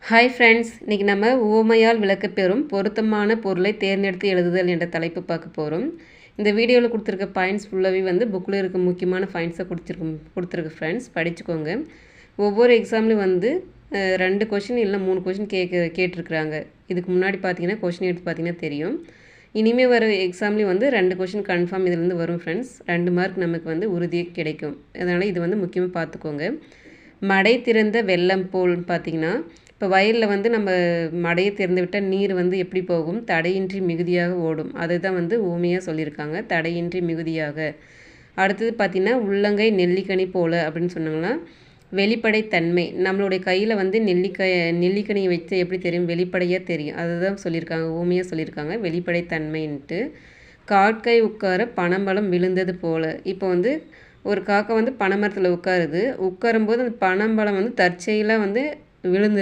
Hi friends, இன்றைக்கி நம்ம உவமையால் விளக்கப்பெறும் பொருத்தமான பொருளை தேர்ந்தெடுத்து எழுதுதல் என்ற தலைப்பு பார்க்க போகிறோம். இந்த வீடியோவில் கொடுத்துருக்க பாயிண்ட்ஸ் ஃபுல்லாகவே வந்து புக்கில் இருக்க முக்கியமான பாயிண்ட்ஸை கொடுத்துருக்கு ஃப்ரெண்ட்ஸ், படிச்சுக்கோங்க. ஒவ்வொரு எக்ஸாம்லேயும் வந்து 2 கொஷின் இல்லை 3 கொஷின் கேட்டிருக்கிறாங்க. இதுக்கு முன்னாடி பார்த்தீங்கன்னா கொஷின் எடுத்து பார்த்தீங்கன்னா தெரியும். இனிமேல் வர எக்ஸாம்லேயும் வந்து 2 கொஷின் கன்ஃபார்ம் இதிலேருந்து வரும் ஃப்ரெண்ட்ஸ். 2 மார்க் நமக்கு வந்து உறுதியாக கிடைக்கும். அதனால் இது வந்து முக்கியமாக பார்த்துக்கோங்க. மடை திறந்த வெள்ளம் போல் பார்த்தீங்கன்னா, இப்போ வயலில் வந்து நம்ம மடையை திறந்து விட்டால் நீர் வந்து எப்படி போகும்? தடையின்றி மிகுதியாக ஓடும். அதுதான் வந்து உவமையாக சொல்லியிருக்காங்க, தடையின்றி மிகுதியாக. அடுத்தது பார்த்திங்கன்னா, உள்ளங்கை நெல்லிக்கனி போல் அப்படின்னு சொன்னாங்கன்னா வெளிப்படைத்தன்மை. நம்மளுடைய கையில் வந்து நெல்லிக்கனியை வச்சு எப்படி தெரியும்? வெளிப்படையாக தெரியும். அதுதான் சொல்லியிருக்காங்க, உவமையாக சொல்லியிருக்காங்க, வெளிப்படைத்தன்மைன்ட்டு. காக்கை உட்கார பனம்பழம் விழுந்தது போல். இப்போ வந்து ஒரு காக்கை வந்து பனைமரத்தில் உட்காரும்போது அந்த பனம்பழம் வந்து தற்செயலாக வந்து விழுந்து